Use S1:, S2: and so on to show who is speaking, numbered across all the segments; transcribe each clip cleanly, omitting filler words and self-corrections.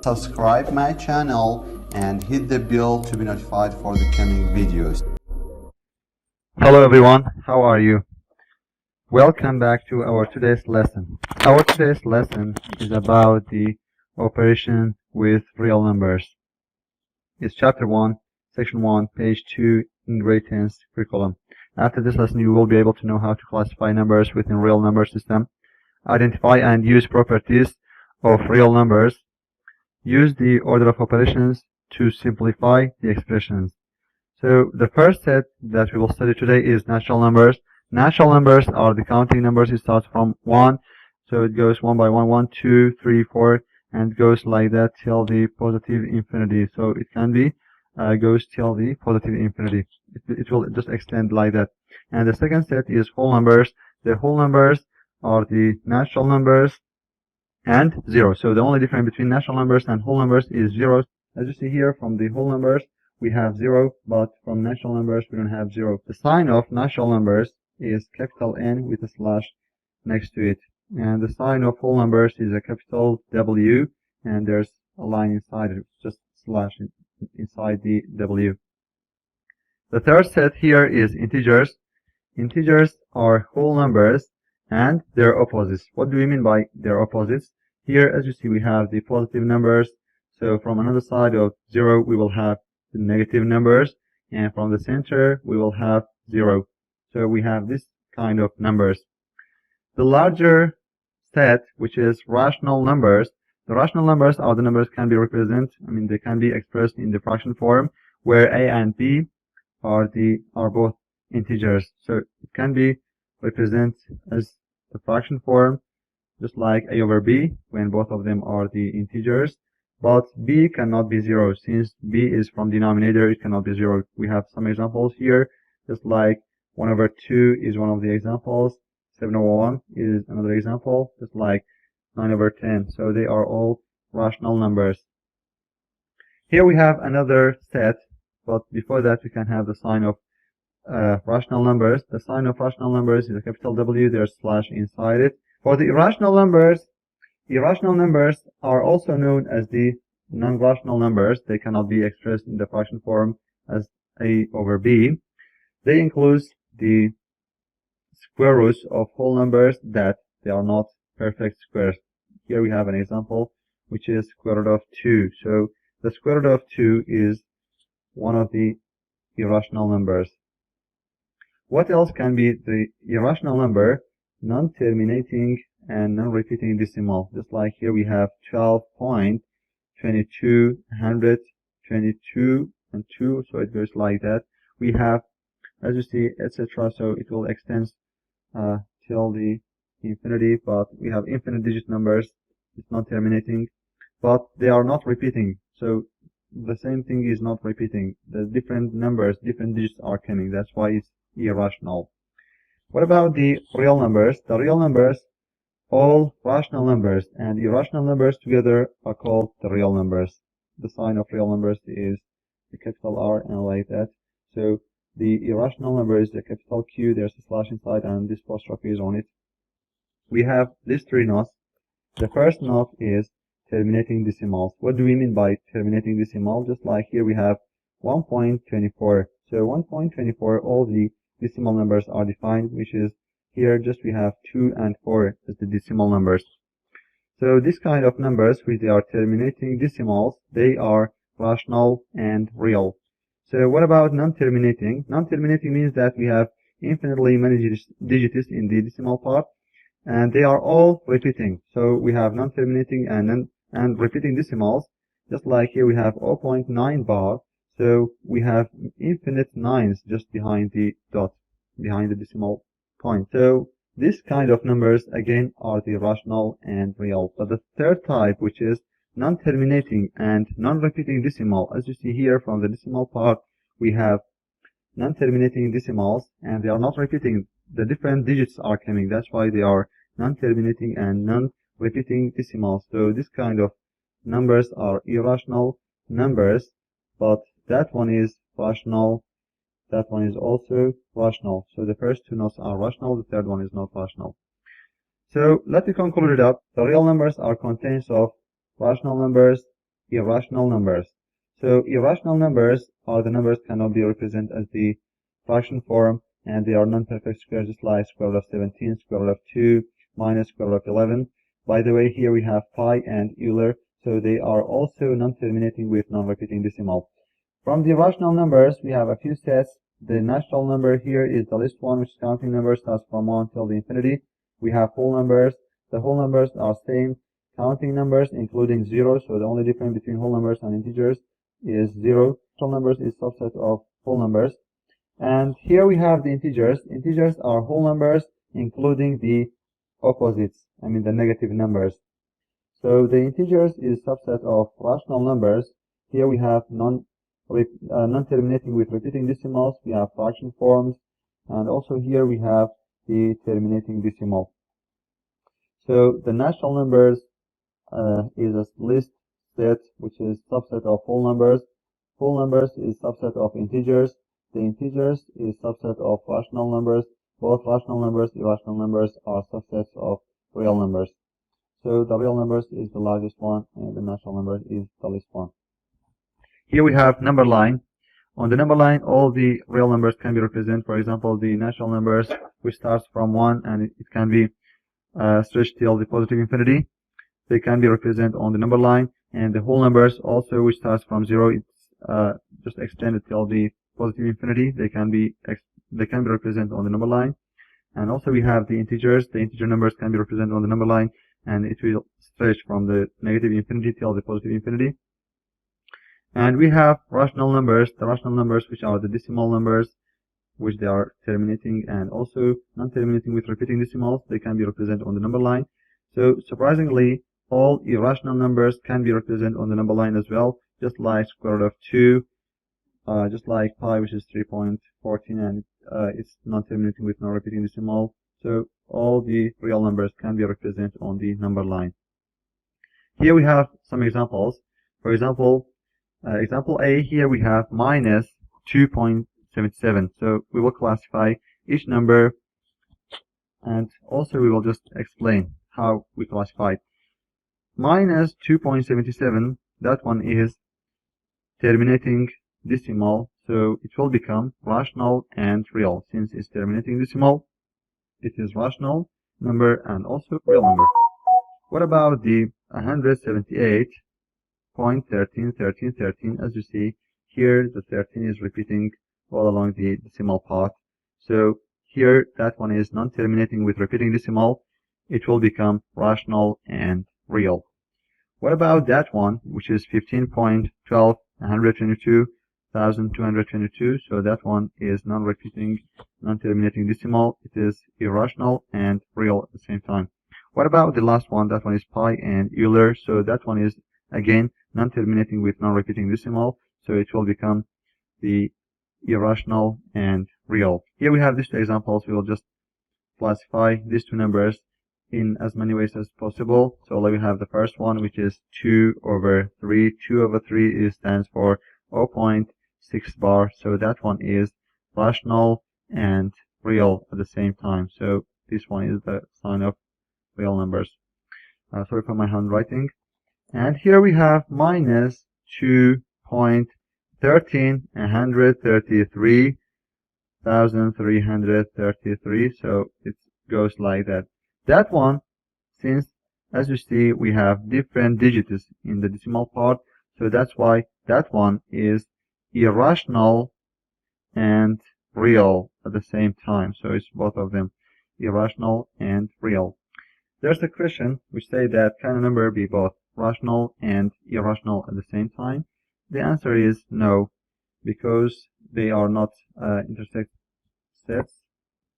S1: Subscribe my channel and hit the bell to be notified for the coming videos.
S2: Hello everyone, how are you? Welcome back to our today's lesson. Our today's lesson is about the operation with real numbers. It's chapter 1, section 1, page 2 in grade 10's curriculum. After this lesson, you will be able to know how to classify numbers within real number system, identify and use properties of real numbers, use the order of operations to simplify the expressions. So the first set that we will study today is natural numbers. Natural numbers are the counting numbers. It starts from 1, so it goes 1 by 1, 1, 2, 3, 4, and goes like that till the positive infinity. So it can be goes till the positive infinity. It will just extend like that. And the second set is whole numbers. The whole numbers are the natural numbers and 0. So the only difference between natural numbers and whole numbers is 0. As you see here, from the whole numbers we have 0, but from natural numbers we don't have 0. The sign of natural numbers is capital N with a slash next to it, and the sign of whole numbers is a capital W, and there's a line inside it, just slash inside the W. The third set here is integers. Integers are whole numbers and their opposites. What do we mean by their opposites? Here, as you see, we have the positive numbers. So from another side of 0, we will have the negative numbers, and from the center, we will have 0. So we have this kind of numbers. The larger set, which is rational numbers, the rational numbers are the numbers can be represented, they can be expressed in the fraction form, where a and b are both integers. So it can be represented as the fraction form, just like a over b, when both of them are the integers. But b cannot be 0. Since b is from denominator, it cannot be 0. We have some examples here, just like 1 over 2 is one of the examples, 7 over 1 is another example, just like 9 over 10. So they are all rational numbers. Here we have another set, but before that we can have the sign of rational numbers. The sign of rational numbers is a capital W, there's slash inside it. For the irrational numbers are also known as the non-rational numbers. They cannot be expressed in the fraction form as a over b. They include the square roots of whole numbers that they are not perfect squares. Here we have an example, which is square root of 2. So the square root of 2 is one of the irrational numbers. What else can be the irrational number? Non-terminating and non-repeating decimal. Just like here we have 12.22, 100, 22, and 2. So it goes like that. We have, as you see, etc. So it will extend till the infinity, but we have infinite digit numbers. It's not terminating, but they are not repeating. So the same thing is not repeating. The different numbers, different digits are coming. That's why it's irrational. What about the real numbers? The real numbers, all rational numbers and irrational numbers together are called the real numbers. The sign of real numbers is the capital R and like that. So the irrational number is the capital Q, there's a slash inside, and this apostrophe is on it. We have these three notes. The first note is terminating decimals. What do we mean by terminating decimal? Just like here we have 1.24. So 1.24, all the decimal numbers are defined, which is here just we have 2 and 4 as the decimal numbers. So this kind of numbers, which they are terminating decimals, they are rational and real. So what about non-terminating? Non-terminating means that we have infinitely many digits in the decimal part, and they are all repeating. So we have non-terminating and repeating decimals, just like here we have 0.9 bar. So we have infinite nines just behind the dot, behind the decimal point. So this kind of numbers again are the rational and real. But the third type, which is non-terminating and non-repeating decimal, as you see here from the decimal part, we have non-terminating decimals and they are not repeating. The different digits are coming. That's why they are non-terminating and non-repeating decimals. So this kind of numbers are irrational numbers, but that one is rational, that one is also rational. So the first two notes are rational, the third one is not rational. So let me conclude it up. The real numbers are contains of rational numbers irrational numbers. So irrational numbers are the numbers cannot be represented as the fraction form, and they are non-perfect squares, just like square root of 17, square root of 2, minus square root of 11. By the way, here we have pi and Euler, so they are also non-terminating with non-repeating decimal. From the irrational numbers, we have a few sets. The natural number here is the least one, which is counting number, starts from 1 till the infinity. We have whole numbers. The whole numbers are same. Counting numbers, including 0, so the only difference between whole numbers and integers is 0. Natural numbers is subset of whole numbers. And here we have the integers. Integers are whole numbers, including the opposites, the negative numbers. So the integers is subset of rational numbers. Here we have non-terminating with repeating decimals. We have fraction forms, and also here we have the terminating decimal. So the natural numbers is a list set which is subset of whole numbers. Whole numbers is subset of integers. The integers is subset of rational numbers. Both rational numbers, irrational numbers are subsets of real numbers. So the real numbers is the largest one, and the natural numbers is the least one. Here we have number line. On the number line, all the real numbers can be represented. For example, the natural numbers, which starts from 1, and it can be stretched till the positive infinity. They can be represented on the number line, and the whole numbers also, which starts from 0, it's just extended till the positive infinity. They can be represented on the number line. And also we have the integers. The integer numbers can be represented on the number line, and it will stretch from the negative infinity till the positive infinity. And we have rational numbers. The rational numbers, which are the decimal numbers, which they are terminating and also non-terminating with repeating decimals, they can be represented on the number line. So surprisingly, all irrational numbers can be represented on the number line as well, just like square root of 2, just like pi, which is 3.14, and it's non-terminating with non-repeating decimal. So all the real numbers can be represented on the number line. Here we have some examples. For example, example A, here we have minus 2.77. So we will classify each number, and also we will just explain how we classify it. Minus 2.77, that one is terminating decimal, so it will become rational and real. Since it's terminating decimal, it is rational number and also real number. What about the 178.131313? As you see here, the 13 is repeating all along the decimal path. So here, that one is non-terminating with repeating decimal. It will become rational and real. What about that one, which is 15.12,122,222? So that one is non-repeating, non-terminating decimal. It is irrational and real at the same time. What about the last one? That one is pi and Euler. So that one is again non-terminating with non-repeating decimal. So it will become the irrational and real. Here we have these two examples. We will just classify these two numbers in as many ways as possible. So let me have the first one, which is 2 over 3. 2 over 3 stands for 0.6 bar. So that one is rational and real at the same time. So this one is the sign of real numbers. Sorry for my handwriting. And here we have minus 2.1333,333. So it goes like that. That one, since as you see we have different digits in the decimal part, so that's why that one is irrational and real at the same time. So it's both of them, irrational and real. There's a question which say that can a number be both rational and irrational at the same time? The answer is no, because they are not intersect sets.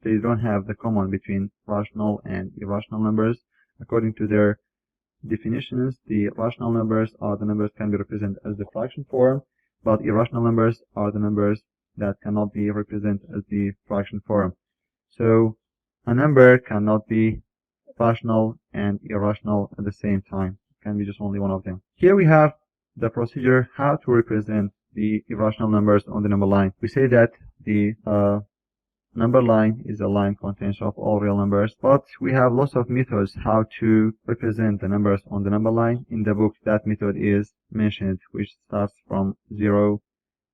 S2: They don't have the common between rational and irrational numbers. According to their definitions, the rational numbers are the numbers can be represented as the fraction form, but irrational numbers are the numbers that cannot be represented as the fraction form. So a number cannot be rational and irrational at the same time. It can be just only one of them. Here we have the procedure how to represent the irrational numbers on the number line. We say that the number line is a line contents of all real numbers, but we have lots of methods how to represent the numbers on the number line. In the book, that method is mentioned, which starts from 0,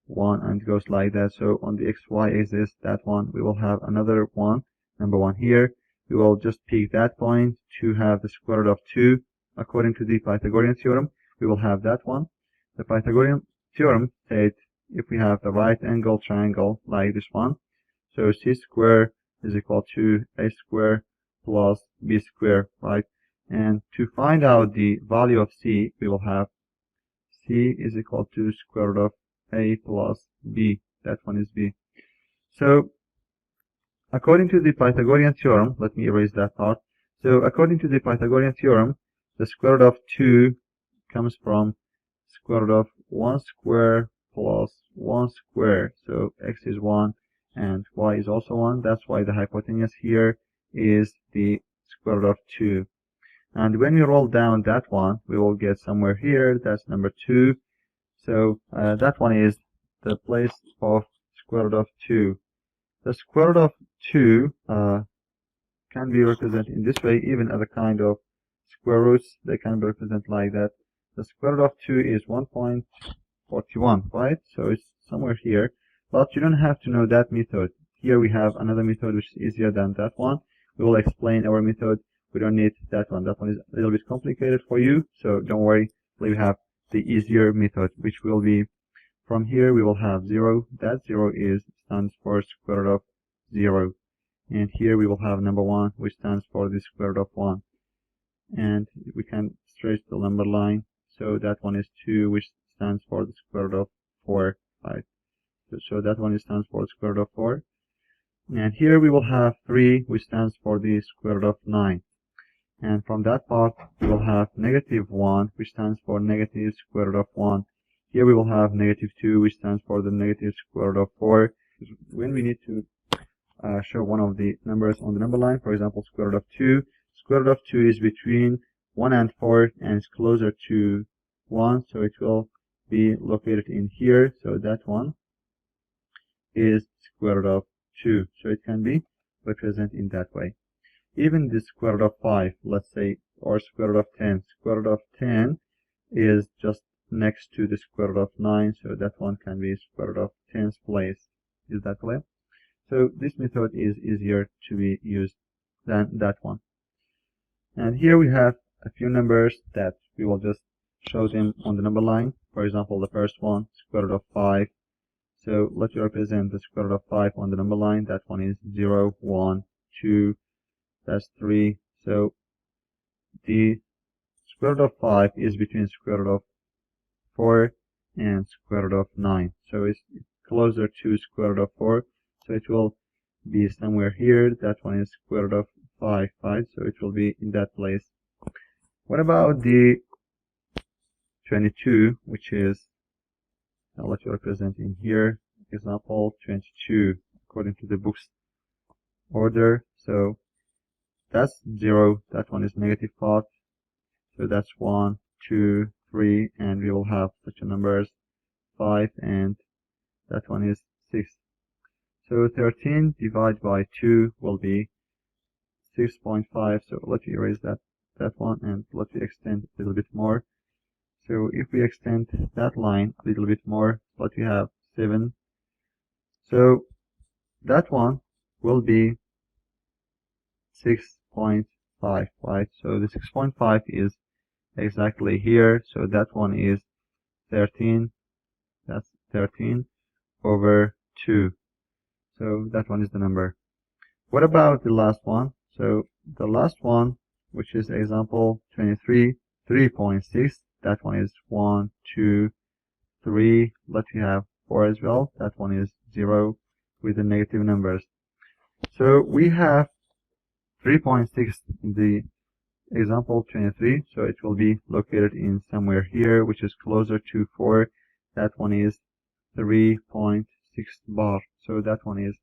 S2: 1 and goes like that. So on the XY axis, that one, we will have another one, number 1 here. We will just pick that point to have the square root of 2. According to the Pythagorean theorem, we will have that one. The Pythagorean theorem said if we have the right angle triangle like this one, so c square is equal to a square plus b square, right? And to find out the value of c, we will have c is equal to square root of a plus b. That one is b. So according to the Pythagorean theorem, let me erase that part. So according to the Pythagorean theorem, the square root of 2 comes from square root of 1 square plus 1 square. So x is 1 and y is also 1. That's why the hypotenuse here is the square root of 2. And when we roll down that one, we will get somewhere here. That's number 2. So that one is the place of square root of 2. The square root of 2 can be represented in this way, even as a kind of square roots. They can be represented like that. The square root of 2 is 1.41, right? So it's somewhere here. But you don't have to know that method. Here we have another method which is easier than that one. We will explain our method. We don't need that one. That one is a little bit complicated for you. So don't worry. We have the easier method, which will be from here we will have 0. That 0 stands for square root of 0. And here we will have number 1, which stands for the square root of 1. And we can stretch the number line. So that one is 2, which stands for the square root of 4, right? So that one stands for the square root of 4. And here we will have 3, which stands for the square root of 9. And from that part, we will have negative 1, which stands for negative square root of 1. Here we will have negative 2, which stands for the negative square root of 4. When we need to show one of the numbers on the number line, for example, square root of 2, square root of 2 is between 1 and 4 and it's closer to 1, so it will be located in here. So that one is square root of 2, so it can be represented in that way. Even the square root of 5, let's say, or square root of 10. Square root of 10 is just next to the square root of 9, so that one can be square root of 10's place. Is that clear? So this method is easier to be used than that one. And here we have a few numbers that we will just show them on the number line. For example, the first one, square root of 5. So let's represent the square root of 5 on the number line. That one is 0, 1, 2, that's 3. So the square root of 5 is between square root of 4 and square root of 9. So it's closer to square root of 4. So it will be somewhere here. That one is square root of 5, right? So it will be in that place. What about the 22, which is, I'll let you represent in here. Example 22, according to the book's order. So that's 0. That one is negative part. So that's 1, 2, 3, and we will have such a numbers 5, and that one is 6. So 13 divided by 2 will be 6.5. So let me erase that one and let me extend a little bit more. So if we extend that line a little bit more, what we have 7. So that one will be 6.5, right? So the 6.5 is exactly here. So that one is 13. That's 13 over 2. So that one is the number. What about the last one? So the last one, which is example 23, 3.6. That one is 1, 2, 3. Let me have 4 as well. That one is 0 with the negative numbers. So we have 3.6 in the example 23. So it will be located in somewhere here, which is closer to 4. That one is 3.6 bar. So that one is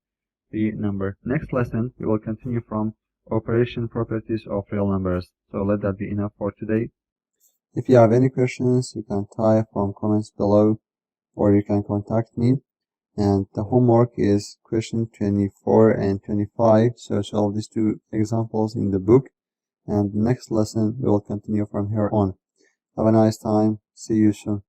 S2: the number. Next lesson, we will continue from operation properties of real numbers. So let that be enough for today.
S1: If you have any questions, you can type from comments below or you can contact me. and the homework is question 24 and 25. So solve these two examples in the book, and next lesson we will continue from here on. Have a nice time. See you soon.